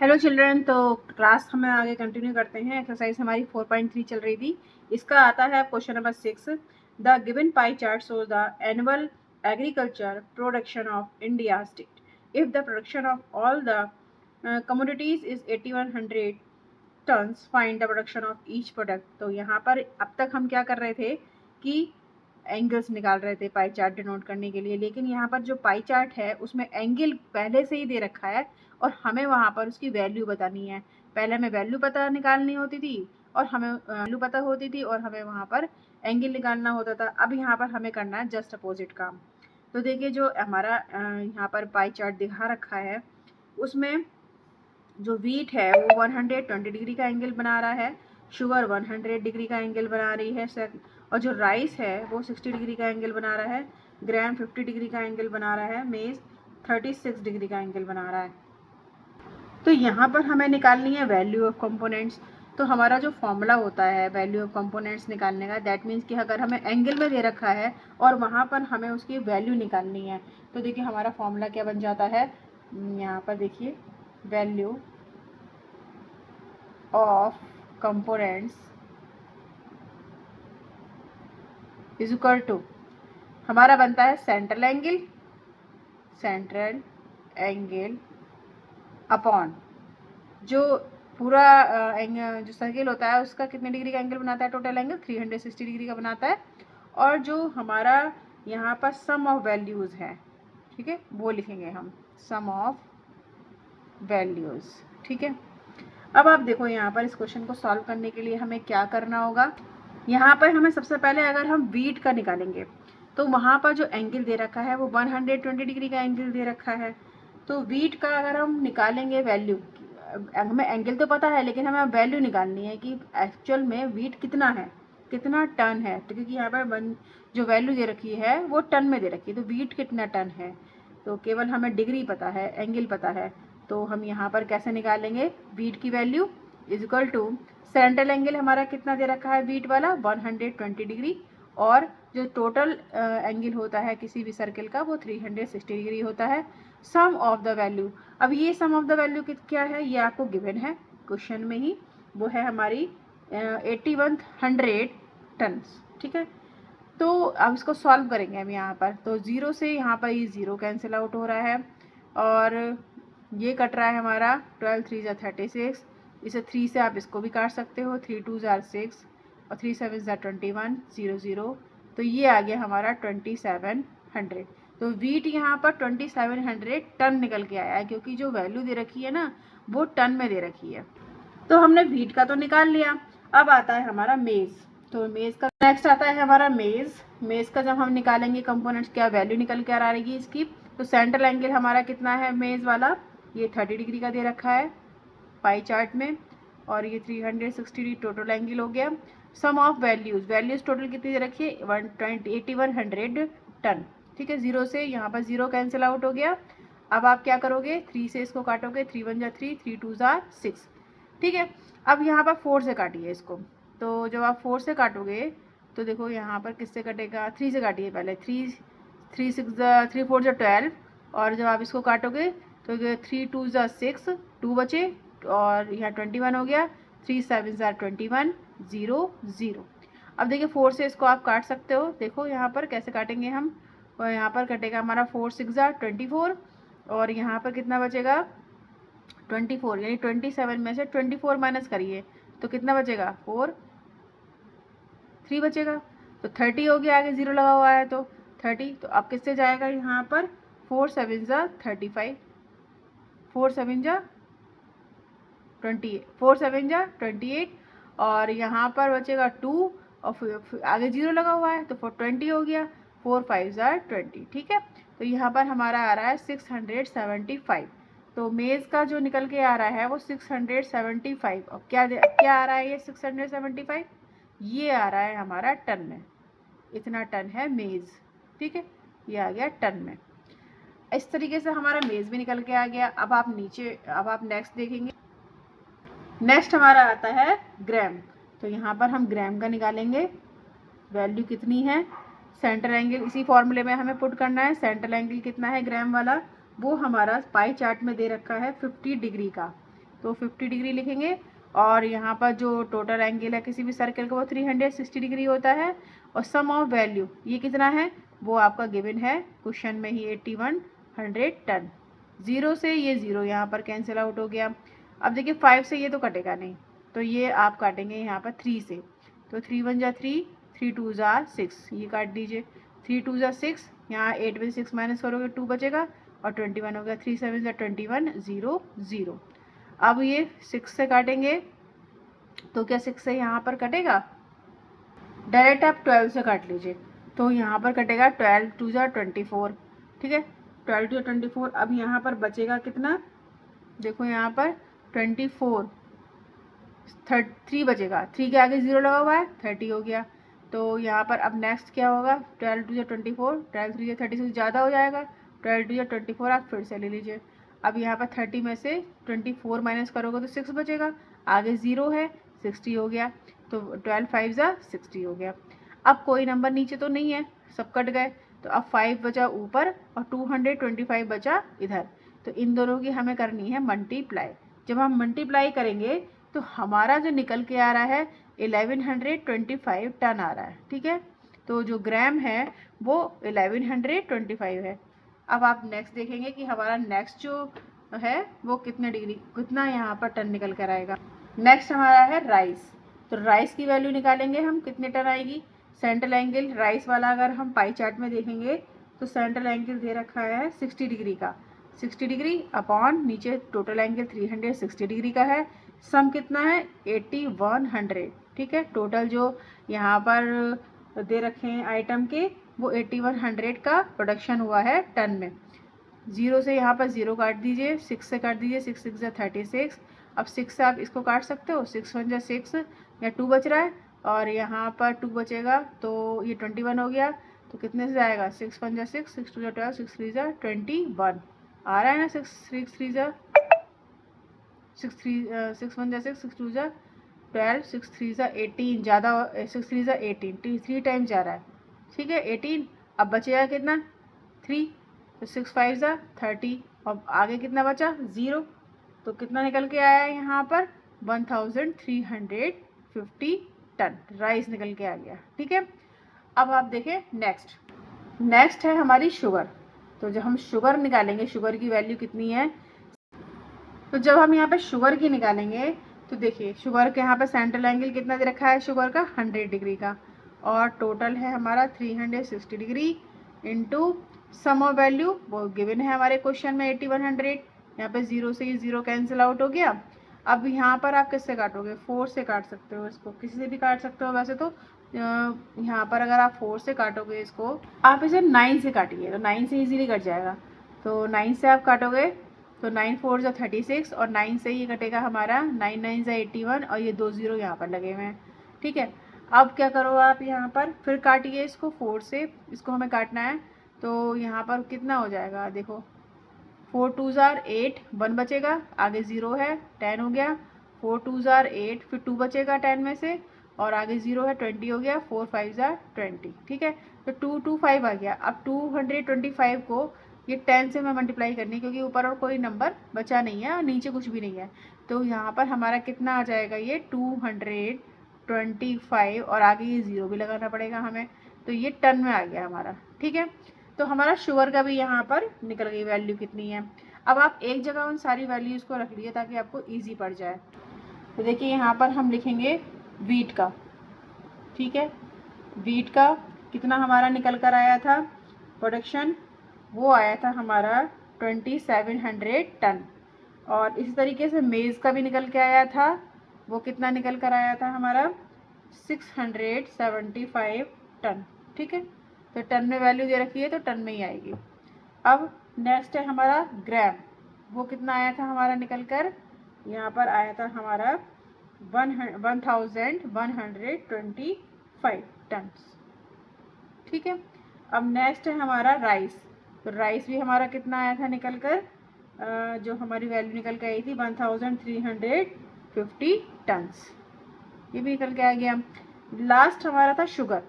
Hello children. तो class हमें आगे कंटिन्यू करते हैं। एक्सरसाइज हमारी 4.3 चल रही थी। इसका आता है question number 6। The given pie chart shows the annual agriculture production of India state. If the production of all the commodities is 8100 tons, find the production of each product. तो यहाँ पर अब तक हम क्या कर रहे थे कि एंगल्स निकाल रहे थे पाई चार्ट डिनोट करने के लिए, लेकिन यहाँ पर जो पाई चार्ट है उसमें एंगल पहले से ही दे रखा है और हमें वहाँ पर उसकी वैल्यू बतानी है। पहले हमें वैल्यू पता निकालनी होती थी और हमें वैल्यू पता होती थी और हमें वहाँ पर एंगल निकालना होता था। अब यहाँ पर हमें करना है जस्ट अपोजिट काम। तो देखिए जो हमारा यहाँ पर पाई चार्ट दिखा रखा है उसमें जो वीट है वो 120 डिग्री का एंगल बना रहा है, शुगर 100 डिग्री का एंगल बना रही है, और जो राइस है वो 60 डिग्री का एंगल बना रहा है, ग्राम 50 डिग्री का एंगल बना रहा है, मेज 36 डिग्री का एंगल बना रहा है। तो यहाँ पर हमें निकालनी है वैल्यू ऑफ कंपोनेंट्स। तो हमारा जो फॉर्मूला होता है वैल्यू ऑफ कंपोनेंट्स निकालने का, दैट मीन्स कि अगर हमें एंगल में दे रखा है और वहाँ पर हमें उसकी वैल्यू निकालनी है, तो देखिए हमारा फॉर्मूला क्या बन जाता है। यहाँ पर देखिए value of components is equal to हमारा बनता है सेंट्रल एंगल अपॉन जो पूरा जो सर्किल होता है उसका कितने डिग्री का एंगल बनाता है, टोटल एंगल 360 डिग्री का बनाता है। और जो हमारा यहाँ पर सम ऑफ वैल्यूज है, ठीक है, वो लिखेंगे हम सम ऑफ वैल्यूज। ठीक है, अब आप देखो यहाँ पर इस क्वेश्चन को सॉल्व करने के लिए हमें क्या करना होगा। यहाँ पर हमें सबसे पहले अगर हम वीट का निकालेंगे तो वहाँ पर जो एंगल दे रखा है वो 120 डिग्री का एंगल दे रखा है। तो वीट का अगर हम निकालेंगे वैल्यू, हमें एंगल तो पता है लेकिन हमें वैल्यू निकालनी है कि एक्चुअल में वीट कितना है, कितना टन है। तो क्योंकि यहाँ पर जो वैल्यू दे रखी है वो टन में दे रखी है, तो वीट कितना टन है। तो केवल हमें डिग्री पता है, एंगल पता है, तो हम यहाँ पर कैसे निकालेंगे वीट की value is equal to central angle हमारा कितना दे रखा है वीट वाला 120 डिग्री, और जो टोटल एंगल होता है किसी भी सर्किल का वो 360 डिग्री होता है। सम ऑफ द वैल्यू, अब ये सम ऑफ द वैल्यू क्या है ये आपको गिवन है क्वेश्चन में ही, वो है हमारी 8100 टन। ठीक है, तो अब इसको सॉल्व करेंगे हम यहाँ पर। तो ज़ीरो से यहाँ पर ये ज़ीरो कैंसिल आउट हो रहा है और ये कट रहा है हमारा 12 3 ज़ा 36, इसे 3 से आप इसको भी काट सकते हो, 3 2 ज़ा 6 और 3 7 ज़ा 21 0 0। तो ये आ गया हमारा 2700। तो वीट यहाँ पर 2700 टन निकल के आया है, क्योंकि जो वैल्यू दे रखी है ना वो टन में दे रखी है। तो हमने वीट का तो निकाल लिया, अब आता है हमारा मेज़। तो मेज़ का नेक्स्ट आता है हमारा मेज़ का जब हम निकालेंगे कंपोनेंट्स क्या वैल्यू निकल के आ रही है इसकी। तो सेंट्रल एंगल हमारा कितना है मेज़ वाला, ये 30 डिग्री का दे रखा है पाई चार्ट में, और ये 360 डिग्री टोटल एंगल हो गया। सम ऑफ वैल्यूज टोटल कितनी दे रखी है 8100 टन। ठीक है, जीरो से यहाँ पर जीरो कैंसिल आउट हो गया। अब आप क्या करोगे, 3 से इसको काटोगे, 3 1 ज़ा 3, 3 2 ज़ा 6। ठीक है, अब यहाँ पर 4 से काटिए इसको। तो जब आप 4 से काटोगे तो देखो यहाँ पर किससे कटेगा, 3 से काटिए पहले, 3 3 6 3 4 ज़ा 12, और जब आप इसको काटोगे तो 3 2 ज़ा 6, 2 बचे और यहाँ 21 हो गया, 3 7 ज़ा 21 0 0। अब देखिए 4 से इसको आप काट सकते हो, देखो यहाँ पर कैसे काटेंगे हम। और यहाँ पर कटेगा हमारा 4 6 ज़ा 24, और यहाँ पर कितना बचेगा 24, यानी 27 में से 24 माइनस करिए तो कितना बचेगा 4 3 बचेगा। तो 30 हो गया, आगे जीरो लगा हुआ है तो 30। तो अब किससे जाएगा यहाँ पर 4 7 ज़ा 35, 4 7 ज़ा 28, 4 7 ज़ा 28, और यहाँ पर बचेगा 2 और आगे जीरो लगा हुआ है तो 420 हो गया, 4 5 ज़ा 20। ठीक है, तो यहाँ पर हमारा आ रहा है 675। तो मेज़ का जो निकल के आ रहा है वो 675। और क्या आ रहा है ये 675, ये आ रहा है हमारा टन में, इतना टन है मेज़। ठीक है, ये आ गया टन में। इस तरीके से हमारा मेज़ भी निकल के आ गया। अब आप नेक्स्ट देखेंगे, नेक्स्ट हमारा आता है ग्राम। तो यहाँ पर हम ग्राम का निकालेंगे, वैल्यू कितनी है, सेंटर एंगल इसी फॉर्मूले में हमें पुट करना है। सेंटर एंगल कितना है ग्राम वाला, वो हमारा पाई चार्ट में दे रखा है 50 डिग्री का। तो 50 डिग्री लिखेंगे। और यहाँ पर जो टोटल एंगल है किसी भी सर्कल का वो 360 डिग्री होता है। और सम ऑफ वैल्यू ये कितना है वो आपका गिवन है क्वेश्चन में ही 8100 टन। 0 से ये 0 यहाँ पर कैंसिल आउट हो गया। अब देखिए 5 से ये तो कटेगा नहीं, तो ये आप काटेंगे यहाँ पर 3 से। तो 3 1 जा 3, 3 2 जा 6, ये काट दीजिए। 3 2 जा 6, यहाँ 8 में 6 माइनस करोगे 2 बचेगा और 21 हो गया। 3 7 जा 21, 0 0। अब ये 6 से काटेंगे तो क्या 6 से यहाँ पर कटेगा? डायरेक्ट आप 12 से काट लीजिए, तो यहाँ पर कटेगा 12 2 जा 24। ठीक है, 12 2 जा 24। अब यहाँ पर बचेगा कितना, देखो यहाँ पर 24, 3 बचेगा, 3 के आगे 0 लगा हुआ है, 30 हो गया। तो यहाँ पर अब नेक्स्ट क्या होगा, 12 2 जा 24, 12 3 जा 36 ज़्यादा हो जाएगा, 12 2 जा 24 आप फिर से ले लीजिए। अब यहाँ पर 30 में से 24 माइनस करोगे तो 6 बचेगा, आगे 0 है, 60 हो गया। तो 12 5 जा 60 हो गया। अब कोई नंबर नीचे तो नहीं है, सब कट गए, तो अब 5 बचा ऊपर और 225 बचा इधर। तो इन दोनों की हमें करनी है मल्टीप्लाई। जब हम मल्टीप्लाई करेंगे तो हमारा जो निकल के आ रहा है 1125 टन आ रहा है। ठीक है, तो जो ग्राम है वो 1125 है। अब आप नेक्स्ट देखेंगे कि हमारा नेक्स्ट जो है वो कितना यहाँ पर टन निकल कर आएगा। नेक्स्ट हमारा है राइस। तो राइस की वैल्यू निकालेंगे हम, कितने टन आएगी। सेंट्रल एंगल राइस वाला अगर हम पाई चार्ट में देखेंगे तो सेंट्रल एंगल दे रखा है 60 डिग्री का, 60 डिग्री अपॉन नीचे टोटल एंगल 360 डिग्री का है। सम कितना है 8100। ठीक है, टोटल जो यहाँ पर दे रखे हैं आइटम के वो 8100 का प्रोडक्शन हुआ है टन में। 0 से यहाँ पर 0 काट दीजिए, 6 से काट दीजिए, 6 6 जा 36। अब 6 से आप इसको काट सकते हो, 6 1 जा 6, या 2 बच रहा है और यहाँ पर 2 बचेगा तो ये 21 हो गया। तो कितने से जाएगा, 6 1 जा 6, 6 2 जा 12, 6 3 जा 21 आ रहा है ना। 6 3 जा 6 1 जा 6, 6 2 जा 12, 6 3 जा 18, ज़्यादा 6 3 जा 18, 3 टाइम जा रहा है। ठीक है 18। अब बचेगा कितना 3, तो 6 5 जा 30 और आगे कितना बचा 0। तो कितना निकल के आया यहाँ पर 1350 टन राइस निकल के आ गया। ठीक है, अब आप देखें नेक्स्ट है हमारी शुगर। तो जब हम शुगर निकालेंगे, शुगर की वैल्यू कितनी है, तो जब हम यहाँ पे शुगर की निकालेंगे तो देखिए शुगर के यहाँ पे सेंट्रल एंगल कितना दे रखा है शुगर का 100 डिग्री का, और टोटल है हमारा 360 degree into sum of value वो गिवन है हमारे क्वेश्चन में 8100। यहाँ पे 0 से ये 0 कैंसिल आउट हो गया। अब यहाँ पर आप किससे काटोगे, 4 से काट सकते हो, इसको किसी से भी काट सकते हो। वैसे तो यहाँ पर अगर आप 4 से काटोगे इसको, आप इसे 9 से काटिए तो 9 से इजीली कट जाएगा। तो 9 से आप काटोगे तो 9 4 जा 36 और 9 से ये कटेगा हमारा 9 9 जा 81 और ये 2 0 यहाँ पर लगे हुए हैं। ठीक है, अब क्या करो आप यहाँ पर फिर काटिए इसको 4 से, इसको हमें काटना है। तो यहाँ पर कितना हो जाएगा, देखो 4 2 जार 8, 1 बचेगा, आगे 0 है, 10 हो गया। 4 2 जार 8, फिर 2 बचेगा 10 में से और आगे 0 है, 20 हो गया। 4 5 जार 20। ठीक है, तो 225 आ गया। अब 225 को ये 10 से मैं मल्टीप्लाई करनी, क्योंकि ऊपर और कोई नंबर बचा नहीं है और नीचे कुछ भी नहीं है। तो यहाँ पर हमारा कितना आ जाएगा, ये 225 और आगे ये 0 भी लगाना पड़ेगा हमें, तो ये टन में आ गया हमारा। ठीक है, तो हमारा शुगर का भी यहाँ पर निकल गई वैल्यू कितनी है। अब आप एक जगह उन सारी वैल्यूज़ को रख लीजिए ताकि आपको ईजी पड़ जाए। तो देखिए यहाँ पर हम लिखेंगे वीट का। ठीक है, वीट का कितना हमारा निकल कर आया था प्रोडक्शन, वो आया था हमारा 2700 टन। और इसी तरीके से मेज़ का भी निकल के आया था, वो कितना निकल कर आया था हमारा 675 टन। ठीक है, तो टन में वैल्यू दे रखी है तो टन में ही आएगी। अब नेक्स्ट है हमारा ग्राम, वो कितना आया था हमारा निकल कर, यहाँ पर आया था हमारा 1125 टन। ठीक है, अब नेक्स्ट है हमारा राइस। तो राइस भी हमारा कितना आया था निकल कर, जो हमारी वैल्यू निकल के आई थी 1350 टन्स, ये भी निकल के आ गया। लास्ट हमारा था शुगर,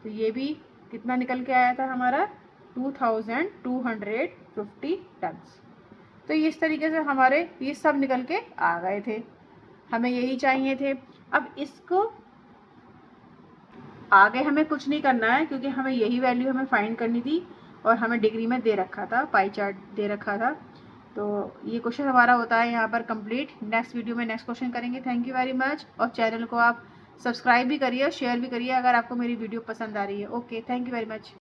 तो ये भी कितना निकल के आया था हमारा 2250 टन्स। तो इस तरीके से हमारे ये सब निकल के आ गए थे, हमें यही चाहिए थे। अब इसको आगे हमें कुछ नहीं करना है, क्योंकि हमें यही वैल्यू हमें फाइंड करनी थी और हमें डिग्री में दे रखा था, पाई चार्ट दे रखा था। तो ये क्वेश्चन हमारा होता है यहाँ पर कंप्लीट। नेक्स्ट वीडियो में नेक्स्ट क्वेश्चन करेंगे। Thank you very much. और चैनल को आप सब्सक्राइब भी करिए, शेयर भी करिए अगर आपको मेरी वीडियो पसंद आ रही है। Okay, thank you very much.